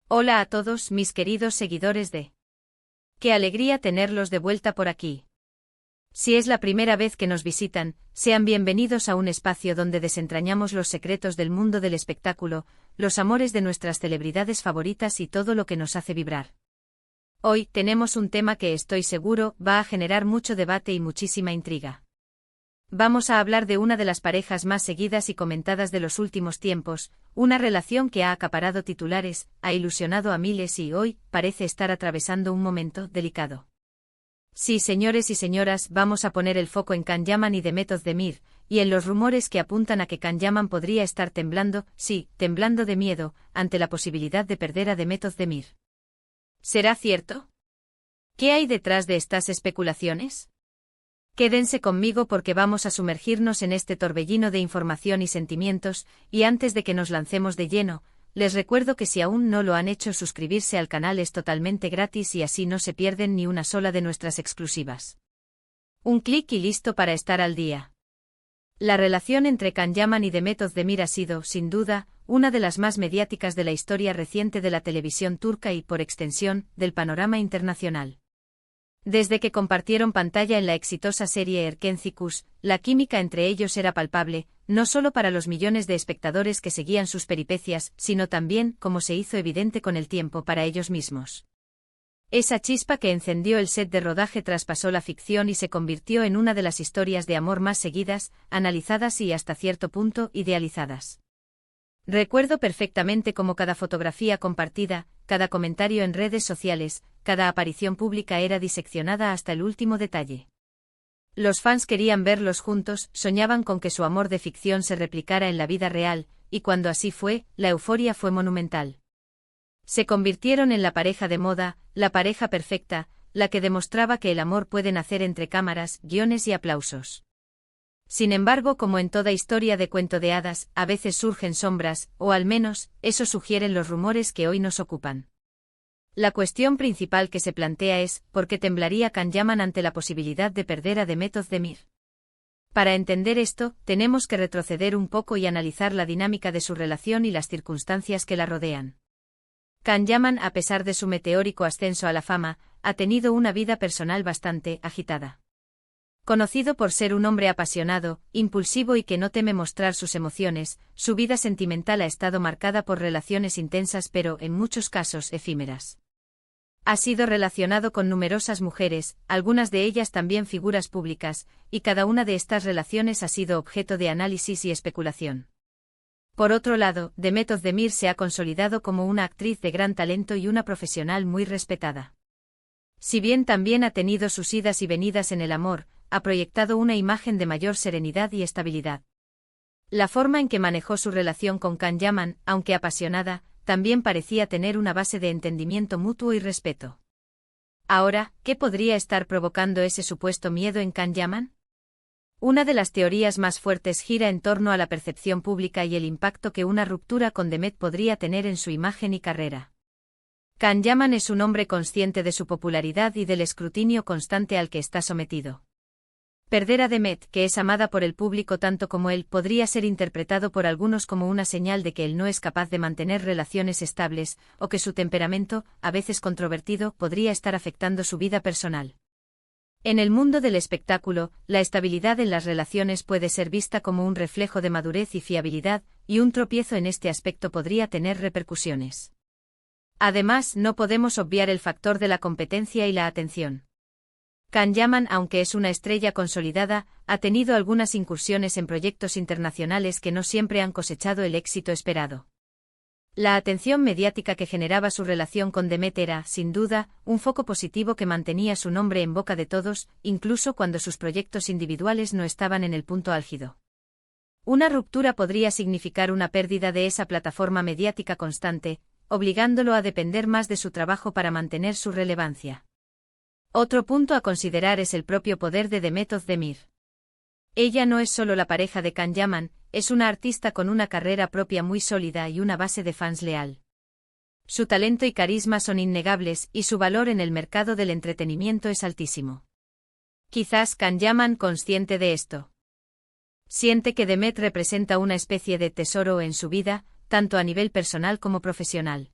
Hola a todos mis queridos seguidores de... ¡Qué alegría tenerlos de vuelta por aquí! Si es la primera vez que nos visitan, sean bienvenidos a un espacio donde desentrañamos los secretos del mundo del espectáculo, los amores de nuestras celebridades favoritas y todo lo que nos hace vibrar. Hoy tenemos un tema que estoy seguro va a generar mucho debate y muchísima intriga. Vamos a hablar de una de las parejas más seguidas y comentadas de los últimos tiempos, una relación que ha acaparado titulares, ha ilusionado a miles y hoy parece estar atravesando un momento delicado. Sí, señores y señoras, vamos a poner el foco en Can Yaman y Demet Özdemir, y en los rumores que apuntan a que Can Yaman podría estar temblando, sí, temblando de miedo, ante la posibilidad de perder a Demet Özdemir. ¿Será cierto? ¿Qué hay detrás de estas especulaciones? Quédense conmigo porque vamos a sumergirnos en este torbellino de información y sentimientos, y antes de que nos lancemos de lleno, les recuerdo que si aún no lo han hecho, suscribirse al canal es totalmente gratis y así no se pierden ni una sola de nuestras exclusivas. Un clic y listo para estar al día. La relación entre Can Yaman y Demet Özdemir ha sido, sin duda, una de las más mediáticas de la historia reciente de la televisión turca y, por extensión, del panorama internacional. Desde que compartieron pantalla en la exitosa serie Erkenci Kuş, la química entre ellos era palpable, no solo para los millones de espectadores que seguían sus peripecias, sino también, como se hizo evidente con el tiempo, para ellos mismos. Esa chispa que encendió el set de rodaje traspasó la ficción y se convirtió en una de las historias de amor más seguidas, analizadas y hasta cierto punto idealizadas. Recuerdo perfectamente cómo cada fotografía compartida, cada comentario en redes sociales, cada aparición pública era diseccionada hasta el último detalle. Los fans querían verlos juntos, soñaban con que su amor de ficción se replicara en la vida real, y cuando así fue, la euforia fue monumental. Se convirtieron en la pareja de moda, la pareja perfecta, la que demostraba que el amor puede nacer entre cámaras, guiones y aplausos. Sin embargo, como en toda historia de cuento de hadas, a veces surgen sombras, o al menos, eso sugieren los rumores que hoy nos ocupan. La cuestión principal que se plantea es, ¿por qué temblaría Can Yaman ante la posibilidad de perder a Demet Özdemir? Para entender esto, tenemos que retroceder un poco y analizar la dinámica de su relación y las circunstancias que la rodean. Can Yaman, a pesar de su meteórico ascenso a la fama, ha tenido una vida personal bastante agitada. Conocido por ser un hombre apasionado, impulsivo y que no teme mostrar sus emociones, su vida sentimental ha estado marcada por relaciones intensas pero, en muchos casos, efímeras. Ha sido relacionado con numerosas mujeres, algunas de ellas también figuras públicas, y cada una de estas relaciones ha sido objeto de análisis y especulación. Por otro lado, Demet Özdemir se ha consolidado como una actriz de gran talento y una profesional muy respetada. Si bien también ha tenido sus idas y venidas en el amor, ha proyectado una imagen de mayor serenidad y estabilidad. La forma en que manejó su relación con Can Yaman, aunque apasionada, también parecía tener una base de entendimiento mutuo y respeto. Ahora, ¿qué podría estar provocando ese supuesto miedo en Can Yaman? Una de las teorías más fuertes gira en torno a la percepción pública y el impacto que una ruptura con Demet podría tener en su imagen y carrera. Can Yaman es un hombre consciente de su popularidad y del escrutinio constante al que está sometido. Perder a Demet, que es amada por el público tanto como él, podría ser interpretado por algunos como una señal de que él no es capaz de mantener relaciones estables, o que su temperamento, a veces controvertido, podría estar afectando su vida personal. En el mundo del espectáculo, la estabilidad en las relaciones puede ser vista como un reflejo de madurez y fiabilidad, y un tropiezo en este aspecto podría tener repercusiones. Además, no podemos obviar el factor de la competencia y la atención. Can Yaman, aunque es una estrella consolidada, ha tenido algunas incursiones en proyectos internacionales que no siempre han cosechado el éxito esperado. La atención mediática que generaba su relación con Demet era, sin duda, un foco positivo que mantenía su nombre en boca de todos, incluso cuando sus proyectos individuales no estaban en el punto álgido. Una ruptura podría significar una pérdida de esa plataforma mediática constante, obligándolo a depender más de su trabajo para mantener su relevancia. Otro punto a considerar es el propio poder de Demet Özdemir. Ella no es solo la pareja de Can Yaman, es una artista con una carrera propia muy sólida y una base de fans leal. Su talento y carisma son innegables y su valor en el mercado del entretenimiento es altísimo. Quizás Can Yaman, consciente de esto, siente que Demet representa una especie de tesoro en su vida, tanto a nivel personal como profesional.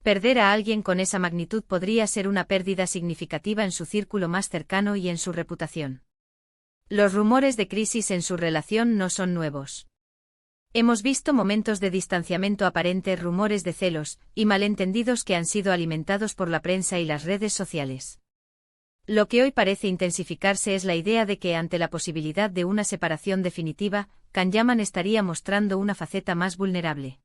Perder a alguien con esa magnitud podría ser una pérdida significativa en su círculo más cercano y en su reputación. Los rumores de crisis en su relación no son nuevos. Hemos visto momentos de distanciamiento aparente, rumores de celos y malentendidos que han sido alimentados por la prensa y las redes sociales. Lo que hoy parece intensificarse es la idea de que, ante la posibilidad de una separación definitiva, Can Yaman estaría mostrando una faceta más vulnerable.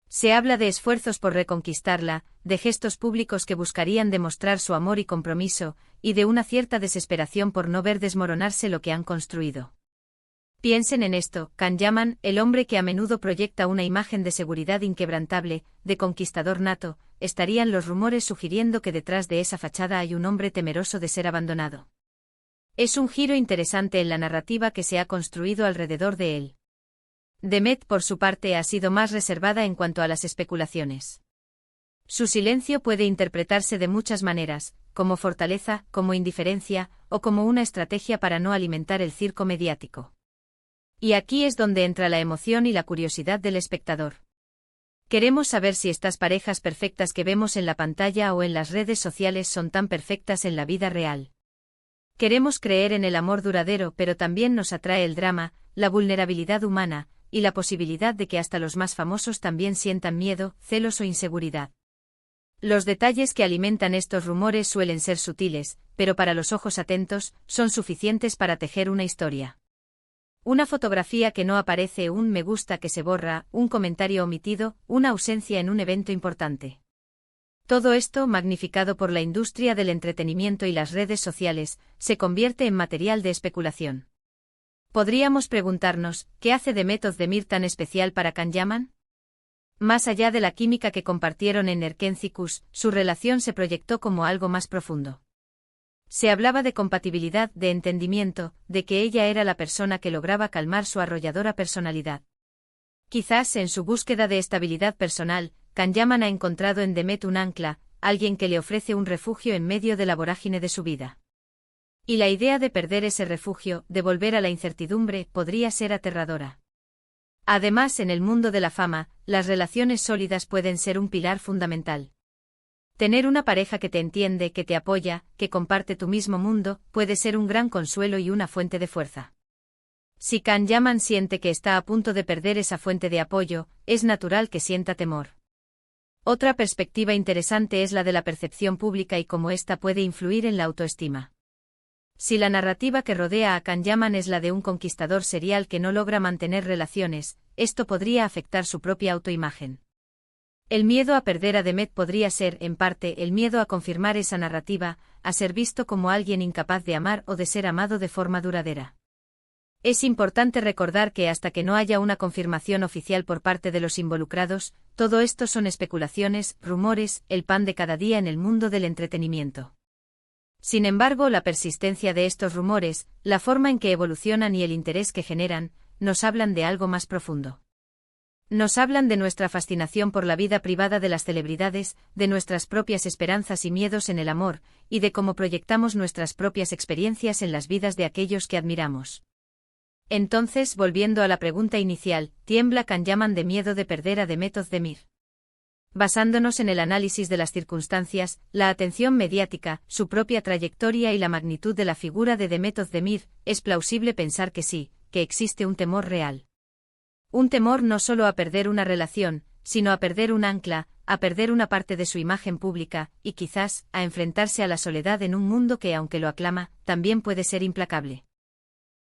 Se habla de esfuerzos por reconquistarla, de gestos públicos que buscarían demostrar su amor y compromiso, y de una cierta desesperación por no ver desmoronarse lo que han construido. Piensen en esto: Can Yaman, el hombre que a menudo proyecta una imagen de seguridad inquebrantable, de conquistador nato, estarían los rumores sugiriendo que detrás de esa fachada hay un hombre temeroso de ser abandonado. Es un giro interesante en la narrativa que se ha construido alrededor de él. Demet, por su parte, ha sido más reservada en cuanto a las especulaciones. Su silencio puede interpretarse de muchas maneras, como fortaleza, como indiferencia, o como una estrategia para no alimentar el circo mediático. Y aquí es donde entra la emoción y la curiosidad del espectador. Queremos saber si estas parejas perfectas que vemos en la pantalla o en las redes sociales son tan perfectas en la vida real. Queremos creer en el amor duradero, pero también nos atrae el drama, la vulnerabilidad humana, y la posibilidad de que hasta los más famosos también sientan miedo, celos o inseguridad. Los detalles que alimentan estos rumores suelen ser sutiles, pero para los ojos atentos, son suficientes para tejer una historia. Una fotografía que no aparece, un me gusta que se borra, un comentario omitido, una ausencia en un evento importante. Todo esto, magnificado por la industria del entretenimiento y las redes sociales, se convierte en material de especulación. Podríamos preguntarnos, ¿qué hace Demet Özdemir tan especial para Can Yaman? Más allá de la química que compartieron en Erkencikus, su relación se proyectó como algo más profundo. Se hablaba de compatibilidad, de entendimiento, de que ella era la persona que lograba calmar su arrolladora personalidad. Quizás en su búsqueda de estabilidad personal, Can Yaman ha encontrado en Demet un ancla, alguien que le ofrece un refugio en medio de la vorágine de su vida. Y la idea de perder ese refugio, de volver a la incertidumbre, podría ser aterradora. Además, en el mundo de la fama, las relaciones sólidas pueden ser un pilar fundamental. Tener una pareja que te entiende, que te apoya, que comparte tu mismo mundo, puede ser un gran consuelo y una fuente de fuerza. Si Can Yaman siente que está a punto de perder esa fuente de apoyo, es natural que sienta temor. Otra perspectiva interesante es la de la percepción pública y cómo ésta puede influir en la autoestima. Si la narrativa que rodea a Can Yaman es la de un conquistador serial que no logra mantener relaciones, esto podría afectar su propia autoimagen. El miedo a perder a Demet podría ser, en parte, el miedo a confirmar esa narrativa, a ser visto como alguien incapaz de amar o de ser amado de forma duradera. Es importante recordar que hasta que no haya una confirmación oficial por parte de los involucrados, todo esto son especulaciones, rumores, el pan de cada día en el mundo del entretenimiento. Sin embargo, la persistencia de estos rumores, la forma en que evolucionan y el interés que generan, nos hablan de algo más profundo. Nos hablan de nuestra fascinación por la vida privada de las celebridades, de nuestras propias esperanzas y miedos en el amor, y de cómo proyectamos nuestras propias experiencias en las vidas de aquellos que admiramos. Entonces, volviendo a la pregunta inicial, ¿tiembla Can Yaman de miedo de perder a Demet Özdemir? Basándonos en el análisis de las circunstancias, la atención mediática, su propia trayectoria y la magnitud de la figura de Demet Özdemir, es plausible pensar que sí, que existe un temor real. Un temor no solo a perder una relación, sino a perder un ancla, a perder una parte de su imagen pública, y quizás, a enfrentarse a la soledad en un mundo que, aunque lo aclama, también puede ser implacable.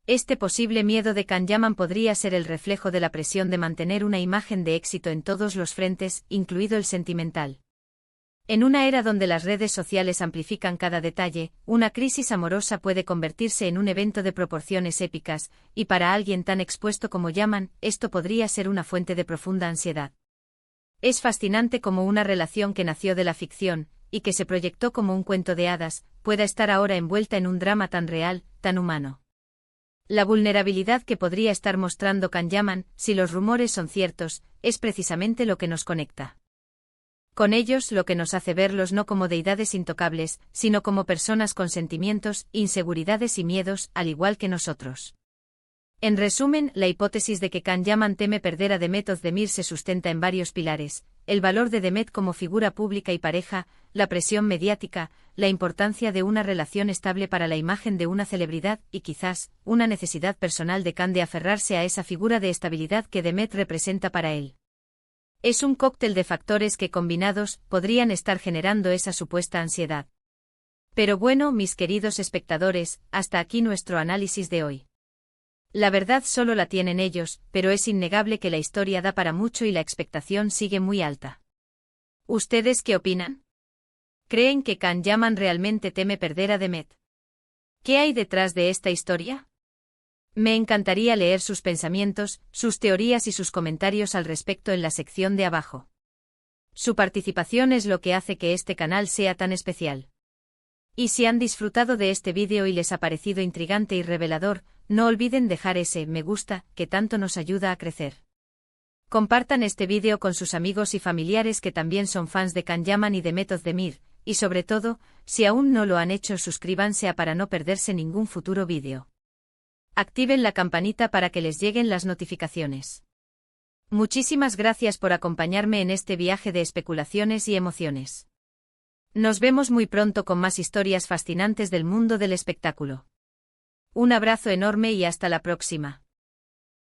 Este posible miedo de Can Yaman podría ser el reflejo de la presión de mantener una imagen de éxito en todos los frentes, incluido el sentimental. En una era donde las redes sociales amplifican cada detalle, una crisis amorosa puede convertirse en un evento de proporciones épicas, y para alguien tan expuesto como Yaman, esto podría ser una fuente de profunda ansiedad. Es fascinante cómo una relación que nació de la ficción, y que se proyectó como un cuento de hadas, pueda estar ahora envuelta en un drama tan real, tan humano. La vulnerabilidad que podría estar mostrando Can Yaman, si los rumores son ciertos, es precisamente lo que nos conecta con ellos, lo que nos hace verlos no como deidades intocables, sino como personas con sentimientos, inseguridades y miedos, al igual que nosotros. En resumen, la hipótesis de que Can Yaman teme perder a Demet Özdemir se sustenta en varios pilares: el valor de Demet como figura pública y pareja, la presión mediática, la importancia de una relación estable para la imagen de una celebridad y quizás, una necesidad personal de Khan de aferrarse a esa figura de estabilidad que Demet representa para él. Es un cóctel de factores que combinados podrían estar generando esa supuesta ansiedad. Pero bueno, mis queridos espectadores, hasta aquí nuestro análisis de hoy. La verdad solo la tienen ellos, pero es innegable que la historia da para mucho y la expectación sigue muy alta. ¿Ustedes qué opinan? ¿Creen que Khan Yaman realmente teme perder a Demet? ¿Qué hay detrás de esta historia? Me encantaría leer sus pensamientos, sus teorías y sus comentarios al respecto en la sección de abajo. Su participación es lo que hace que este canal sea tan especial. Y si han disfrutado de este vídeo y les ha parecido intrigante y revelador, no olviden dejar ese me gusta, que tanto nos ayuda a crecer. Compartan este vídeo con sus amigos y familiares que también son fans de Khan Yaman y Demet Özdemir, y sobre todo, si aún no lo han hecho, suscríbanse para no perderse ningún futuro vídeo. Activen la campanita para que les lleguen las notificaciones. Muchísimas gracias por acompañarme en este viaje de especulaciones y emociones. Nos vemos muy pronto con más historias fascinantes del mundo del espectáculo. Un abrazo enorme y hasta la próxima.